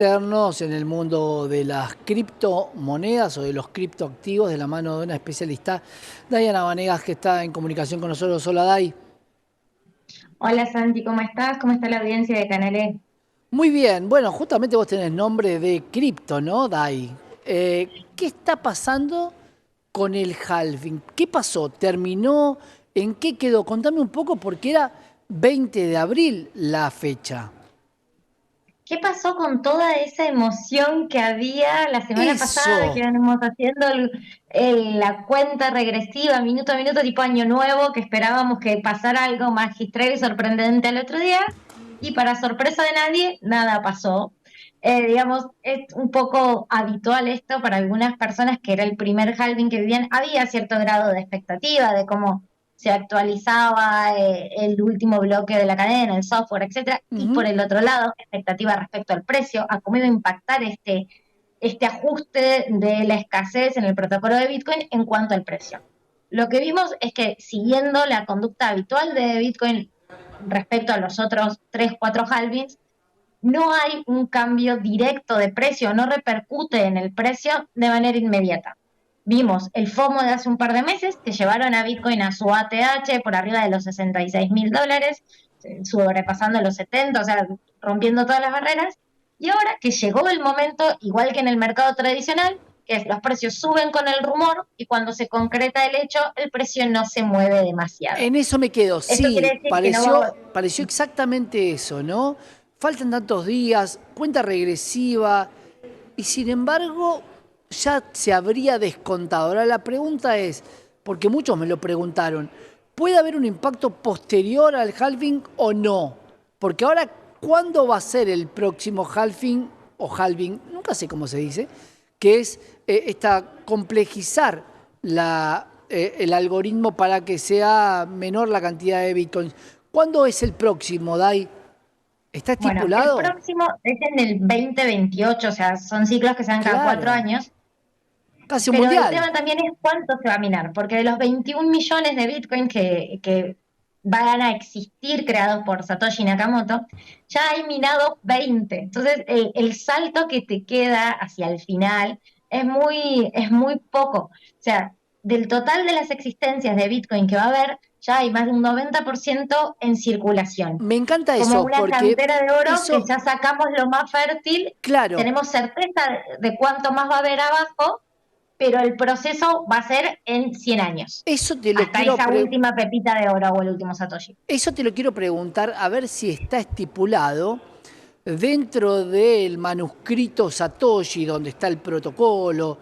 Meternos en el mundo de las criptomonedas o de los criptoactivos de la mano de una especialista, Dayana Vanegas, que está en comunicación con nosotros. Hola, Day. Hola Santi, ¿cómo estás? ¿Cómo está la audiencia de Canal E? Muy bien, bueno, justamente vos tenés nombre de cripto, ¿no, Day? ¿Qué está pasando con el halving? ¿Qué pasó? ¿Terminó? ¿En qué quedó? Contame un poco porque era 20 de abril la fecha. ¿Qué pasó con toda esa emoción que había la semana pasada, que Eso. íbamos haciendo la cuenta regresiva minuto a minuto, tipo año nuevo, que esperábamos que pasara algo magistral y sorprendente al otro día? Y para sorpresa de nadie, nada pasó. Digamos, es un poco habitual esto para algunas personas que era el primer halving que vivían. Había cierto grado de expectativa de cómo se actualizaba el último bloque de la cadena, el software, etcétera, y por Ujú. el otro lado, expectativa respecto al precio, a cómo iba a impactar este ajuste de la escasez en el protocolo de Bitcoin en cuanto al precio. Lo que vimos es que siguiendo la conducta habitual de Bitcoin respecto a los otros 3 4 halvings, no hay un cambio directo de precio, no repercute en el precio de manera inmediata. Vimos el FOMO de hace un par de meses que llevaron a Bitcoin a su ATH por arriba de los $66.000, sobrepasando los 70, o sea, rompiendo todas las barreras. Y ahora que llegó el momento, igual que en el mercado tradicional, que es los precios suben con el rumor y cuando se concreta el hecho, el precio no se mueve demasiado. En eso me quedo, Esto quiere sí, decir que no va. pareció exactamente eso, ¿no? Faltan tantos días, cuenta regresiva, y sin embargo ya se habría descontado. Ahora la pregunta es, porque muchos me lo preguntaron, ¿puede haber un impacto posterior al halving o no? Porque ahora, ¿cuándo va a ser el próximo halving o halving? Nunca sé cómo se dice, que es complejizar el algoritmo para que sea menor la cantidad de bitcoins. ¿Cuándo es el próximo, Dai? ¿Está Bueno, el estipulado? próximo es en el 2028, o sea, son ciclos que se dan cada cuatro Claro, años, casi un pero el mundial. tema también es cuánto se va a minar, porque de los 21 millones de Bitcoin que van a existir creados por Satoshi Nakamoto, ya hay minados 20. Entonces, el salto que te queda hacia el final es muy poco. O sea, del total de las existencias de Bitcoin que va a haber, ya hay más de un 90% en circulación, Me encanta como eso, una porque cantera de oro que eso, ya sacamos lo más fértil, claro, tenemos certeza de cuánto más va a haber abajo, pero el proceso va a ser en 100 años, eso te lo hasta quiero esa última pepita de oro o el último Satoshi. eso te lo quiero preguntar, a ver si está estipulado dentro del manuscrito Satoshi, donde está el protocolo,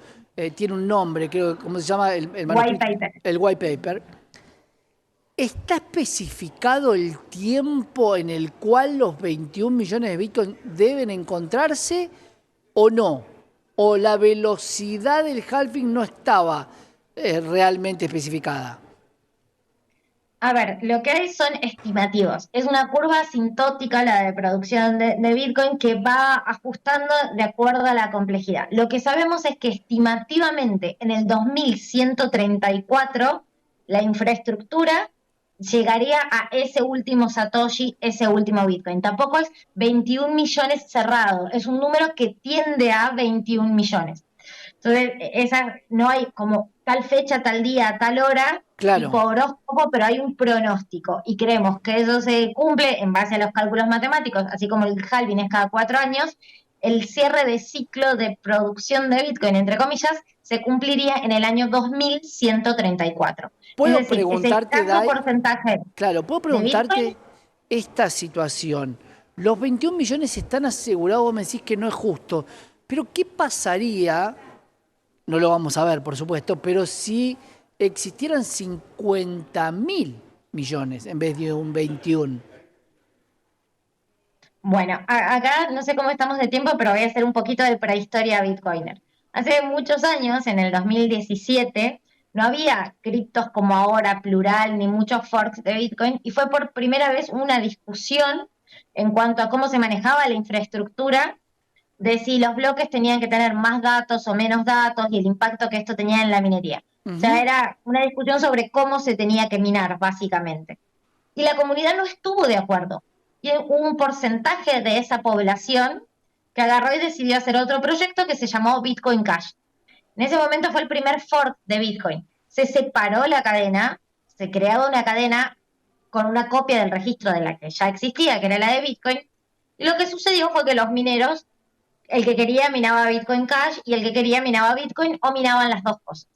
tiene un nombre, creo, ¿cómo se llama? El White manuscrito, paper. el white paper. ¿Está especificado el tiempo en el cual los 21 millones de Bitcoin deben encontrarse o no? ¿O la velocidad del halving no estaba realmente especificada? A ver, lo que hay son estimativos. Es una curva asintótica la de producción de Bitcoin que va ajustando de acuerdo a la complejidad. Lo que sabemos es que estimativamente en el 2134 la infraestructura llegaría a ese último Satoshi, ese último Bitcoin. Tampoco es 21 millones cerrado, es un número que tiende a 21 millones. Entonces, no hay como tal fecha, tal día, tal hora, Claro. tipo horóscopo, pero hay un pronóstico y creemos que eso se cumple en base a los cálculos matemáticos, así como el halving es cada 4 años, el cierre de ciclo de producción de Bitcoin, entre comillas, se cumpliría en el año 2134. Es Puedo decir, ese preguntarte, escaso Dai, porcentaje claro, puedo de Bitcoin. preguntarte esta situación. Los 21 millones están asegurados, vos me decís que no es justo, pero ¿qué pasaría? No lo vamos a ver, por supuesto, pero si existieran 50.000 millones en vez de un 21. Bueno, acá no sé cómo estamos de tiempo, pero voy a hacer un poquito de prehistoria Bitcoiner. Hace muchos años, en el 2017, no había criptos como ahora, plural, ni muchos forks de Bitcoin, y fue por primera vez una discusión en cuanto a cómo se manejaba la infraestructura, de si los bloques tenían que tener más datos o menos datos y el impacto que esto tenía en la minería. O sea, Ujú. era una discusión sobre cómo se tenía que minar, básicamente. Y la comunidad no estuvo de acuerdo. Y hubo un porcentaje de esa población que agarró y decidió hacer otro proyecto que se llamó Bitcoin Cash. En ese momento fue el primer fork de Bitcoin. Se separó la cadena, se creó una cadena con una copia del registro de la que ya existía, que era la de Bitcoin, y lo que sucedió fue que los mineros, el que quería minaba Bitcoin Cash y el que quería minaba Bitcoin o minaban las dos cosas.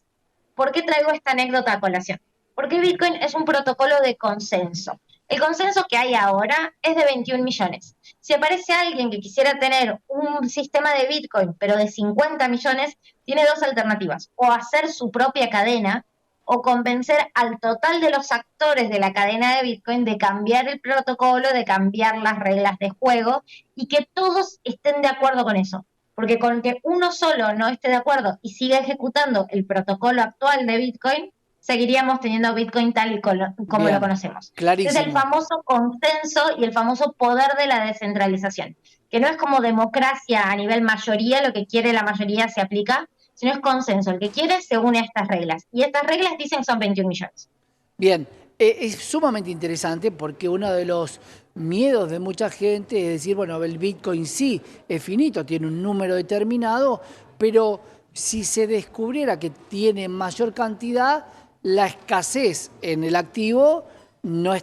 ¿Por qué traigo esta anécdota a colación? Porque Bitcoin es un protocolo de consenso. El consenso que hay ahora es de 21 millones. Si aparece alguien que quisiera tener un sistema de Bitcoin, pero de 50 millones, tiene dos alternativas. O hacer su propia cadena o convencer al total de los actores de la cadena de Bitcoin de cambiar el protocolo, de cambiar las reglas de juego y que todos estén de acuerdo con eso. Porque con que uno solo no esté de acuerdo y siga ejecutando el protocolo actual de Bitcoin, seguiríamos teniendo Bitcoin tal y como lo Bien, conocemos. Es el clarísimo. famoso consenso y el famoso poder de la descentralización, que no es como democracia a nivel mayoría, lo que quiere la mayoría se aplica, sino es consenso. El que quiere se une a estas reglas. Y estas reglas dicen que son 21 millones. Bien, es sumamente interesante porque uno de los miedos de mucha gente es decir, bueno, el Bitcoin sí es finito, tiene un número determinado, pero si se descubriera que tiene mayor cantidad, la escasez en el activo no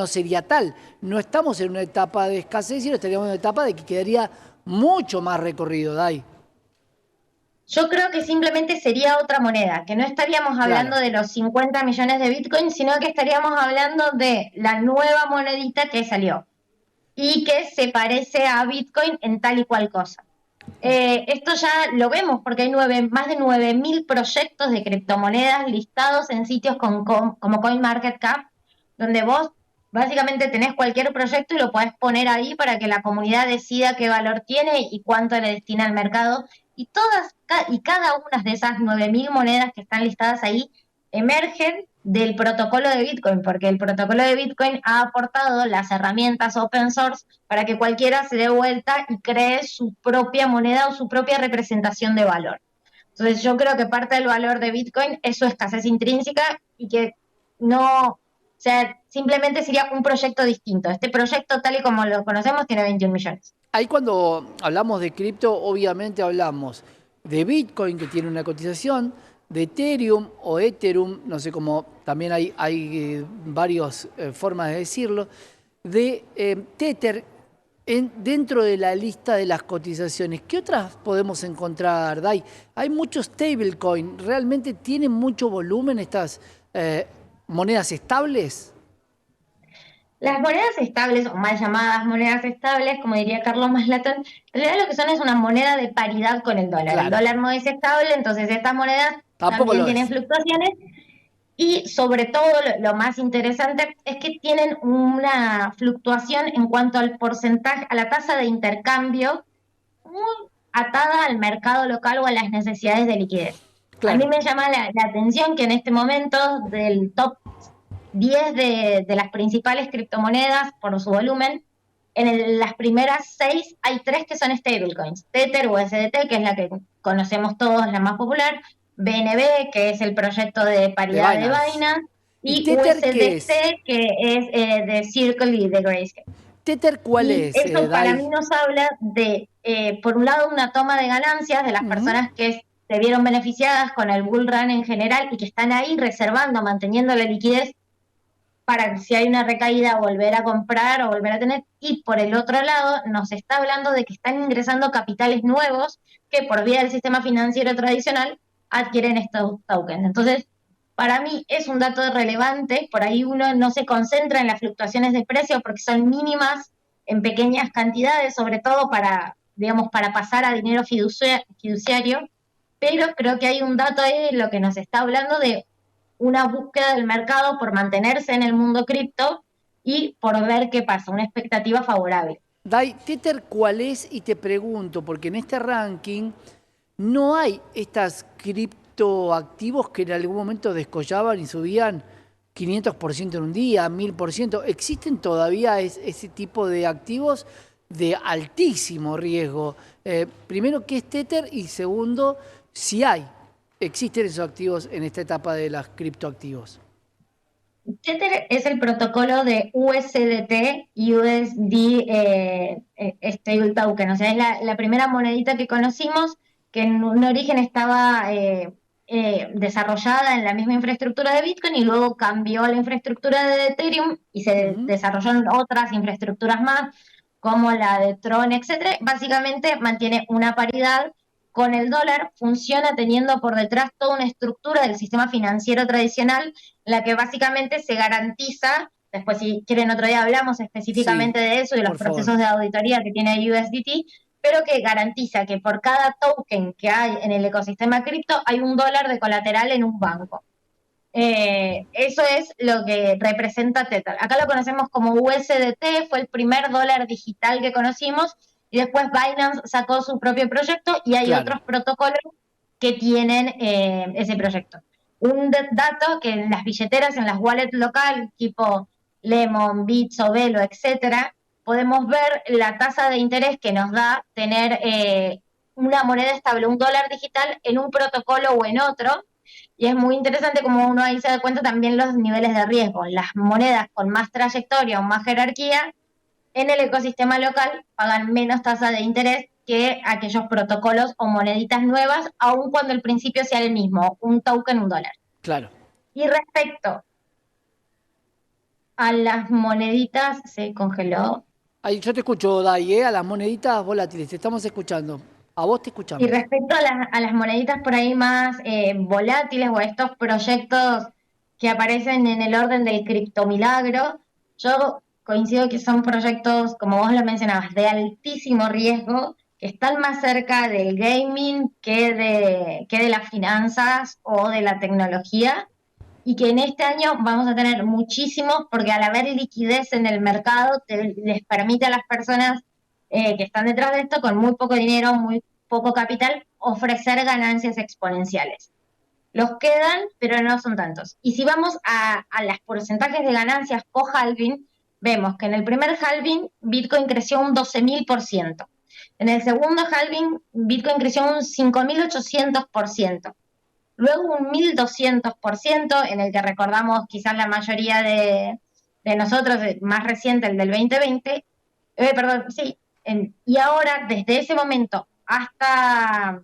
sería tal. No estamos en una etapa de escasez, sino estaríamos en una etapa de que quedaría mucho más recorrido, Dai. Yo creo que simplemente sería otra moneda, que no estaríamos hablando Claro. de los 50 millones de Bitcoin, sino que estaríamos hablando de la nueva monedita que salió y que se parece a Bitcoin en tal y cual cosa. Esto ya lo vemos porque hay más de 9.000 proyectos de criptomonedas listados en sitios como CoinMarketCap, donde vos básicamente tenés cualquier proyecto y lo podés poner ahí para que la comunidad decida qué valor tiene y cuánto le destina al mercado. Y cada una de esas 9.000 monedas que están listadas ahí emergen del protocolo de Bitcoin, porque el protocolo de Bitcoin ha aportado las herramientas open source para que cualquiera se dé vuelta y cree su propia moneda o su propia representación de valor. Entonces yo creo que parte del valor de Bitcoin es su escasez intrínseca y que no, o sea, simplemente sería un proyecto distinto. Este proyecto, tal y como lo conocemos, tiene 21 millones. Ahí cuando hablamos de cripto, obviamente hablamos de Bitcoin, que tiene una cotización, de Ethereum o Ethereum, no sé cómo, también hay varias formas de decirlo, de Tether dentro de la lista de las cotizaciones. ¿Qué otras podemos encontrar, Dai? Hay muchos stablecoin, ¿realmente tienen mucho volumen estas monedas estables? Las monedas estables, o mal llamadas monedas estables, como diría Carlos Maslatón, en realidad lo que son es una moneda de paridad con el dólar. El Claro, dólar no es estable, entonces estas monedas tampoco también lo tienen es. fluctuaciones. Y sobre todo lo más interesante es que tienen una fluctuación en cuanto al porcentaje, a la tasa de intercambio muy atada al mercado local o a las necesidades de liquidez. A mí Claro. me llama la atención que en este momento del top 10 de las principales criptomonedas por su volumen, las primeras 6 hay 3 que son stablecoins. Tether, USDT, que es la que conocemos todos, la más popular, BNB, que es el proyecto de De paridad de Binance. Binance, ¿Y y Tether qué es? USDC, que es de Circle y de Grayscale. ¿Tether cuál Y es, eso para Dai? mí nos habla de, por un lado, una toma de ganancias de las Ujú. personas que se vieron beneficiadas con el bull run en general y que están ahí reservando, manteniendo la liquidez para si hay una recaída volver a comprar o volver a tener. Y por el otro lado, nos está hablando de que están ingresando capitales nuevos que por vía del sistema financiero tradicional adquieren estos tokens. Entonces, para mí es un dato relevante, por ahí uno no se concentra en las fluctuaciones de precio porque son mínimas en pequeñas cantidades, sobre todo para, digamos, para pasar a dinero fiduciario, pero creo que hay un dato ahí en lo que nos está hablando de una búsqueda del mercado por mantenerse en el mundo cripto y por ver qué pasa, una expectativa favorable. Dai, Tether, ¿cuál es? Y te pregunto, porque en este ranking no hay estas criptoactivos que en algún momento descollaban y subían 500% en un día, 1000%. ¿Existen todavía ese tipo de activos de altísimo riesgo? Primero, ¿qué es Tether? Y segundo, si existen esos activos en esta etapa de los criptoactivos. Tether es el protocolo de USDT, USD Stable Token, o sea, es la primera monedita que conocimos que en un origen estaba desarrollada en la misma infraestructura de Bitcoin y luego cambió a la infraestructura de Ethereum y se Ujú. desarrollaron otras infraestructuras más, como la de Tron, etcétera. Básicamente mantiene una paridad con el dólar, funciona teniendo por detrás toda una estructura del sistema financiero tradicional la que básicamente se garantiza, después si quieren otro día hablamos Sí, específicamente de eso y los por favor. procesos de auditoría que tiene USDT, pero que garantiza que por cada token que hay en el ecosistema cripto hay un dólar de colateral en un banco. Eso es lo que representa Tether. Acá lo conocemos como USDT, fue el primer dólar digital que conocimos y después Binance sacó su propio proyecto y hay Claro. otros protocolos que tienen ese proyecto. Un dato que en las billeteras, en las wallets local, tipo Lemon, Bits o Velo, etcétera, podemos ver la tasa de interés que nos da tener una moneda estable, un dólar digital en un protocolo o en otro, y es muy interesante como uno ahí se da cuenta también los niveles de riesgo. Las monedas con más trayectoria o más jerarquía en el ecosistema local pagan menos tasa de interés que aquellos protocolos o moneditas nuevas, aun cuando el principio sea el mismo, un token, un dólar. Claro. Y respecto a las moneditas, se congeló. Ahí, yo te escucho, Dai, a las moneditas volátiles, te estamos escuchando. A vos te Y escuchamos. respecto a las moneditas por ahí más volátiles o a estos proyectos que aparecen en el orden del criptomilagro, yo coincido que son proyectos, como vos lo mencionabas, de altísimo riesgo, que están más cerca del gaming que de las finanzas o de la tecnología, y que en este año vamos a tener muchísimos, porque al haber liquidez en el mercado, les permite a las personas que están detrás de esto, con muy poco dinero, muy poco capital, ofrecer ganancias exponenciales. Los quedan, pero no son tantos. Y si vamos a los porcentajes de ganancias post-halving, vemos que en el primer halving Bitcoin creció un 12.000%. En el segundo halving Bitcoin creció un 5.800%. Luego un 1.200%, en el que recordamos quizás la mayoría de nosotros, más reciente, el del 2020, perdón, sí, y ahora, desde ese momento hasta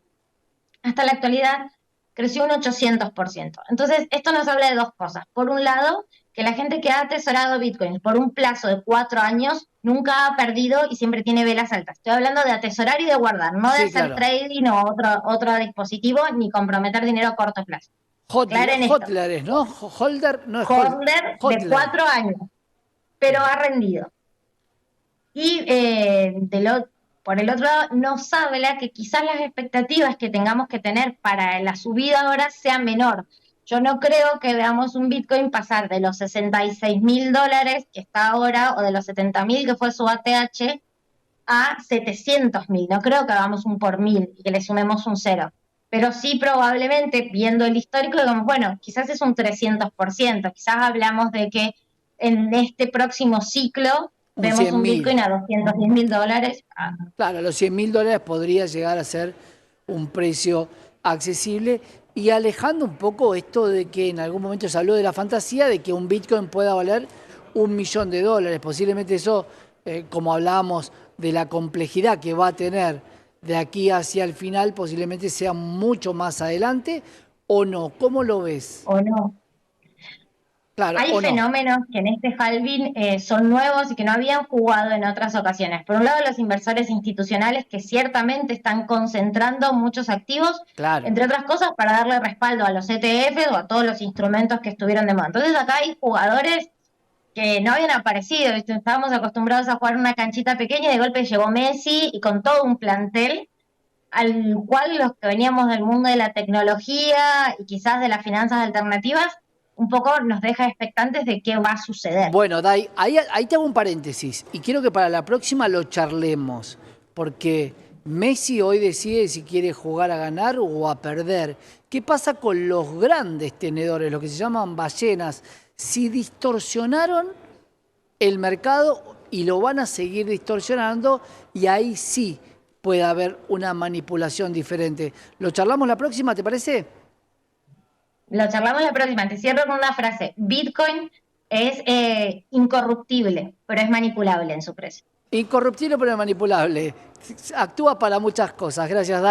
la actualidad, creció un 800%. Entonces, esto nos habla de dos cosas. Por un lado, que la gente que ha atesorado Bitcoin por un plazo de 4 años nunca ha perdido y siempre tiene velas altas. Estoy hablando de atesorar y de guardar, no de Sí, hacer claro. trading o otro dispositivo, ni comprometer dinero a corto plazo. Hodler, Aclaren esto. Hodler es, ¿no? Holder, no es Holder de Hodler. 4 años, pero Bien. ha rendido. Y por el otro lado, nos habla que quizás las expectativas que tengamos que tener para la subida ahora sean menor. Yo no creo que veamos un Bitcoin pasar de los $66.000 que está ahora o de los 70.000 que fue su ATH a 700.000. No creo que hagamos un por mil y que le sumemos un cero. Pero sí probablemente, viendo el histórico, digamos, bueno, quizás es un 300%. Quizás hablamos de que en este próximo ciclo Un vemos un 100.000. Bitcoin a $210.000. Claro, los $100.000 podría llegar a ser un precio accesible y alejando un poco esto de que en algún momento se habló de la fantasía de que un Bitcoin pueda valer $1.000.000. Posiblemente eso, como hablábamos de la complejidad que va a tener de aquí hacia el final, posiblemente sea mucho más adelante o no. ¿Cómo lo ves? ¿O no? Claro, Hay o no. fenómenos que en este halving son nuevos y que no habían jugado en otras ocasiones. Por un lado, los inversores institucionales que ciertamente están concentrando muchos activos, Claro. entre otras cosas, para darle respaldo a los ETF o a todos los instrumentos que estuvieron de moda. Entonces acá hay jugadores que no habían aparecido, ¿viste? Estábamos acostumbrados a jugar una canchita pequeña y de golpe llegó Messi y con todo un plantel al cual los que veníamos del mundo de la tecnología y quizás de las finanzas alternativas, un poco nos deja expectantes de qué va a suceder. Bueno, Dai, ahí te hago un paréntesis y quiero que para la próxima lo charlemos, porque Messi hoy decide si quiere jugar a ganar o a perder. ¿Qué pasa con los grandes tenedores, los que se llaman ballenas? Si distorsionaron el mercado y lo van a seguir distorsionando y ahí sí puede haber una manipulación diferente. ¿Lo charlamos la próxima, te parece? Lo charlamos la próxima. Te cierro con una frase. Bitcoin Es incorruptible, pero es manipulable en su precio. Incorruptible pero manipulable. Actúa para muchas cosas. Gracias, Dani.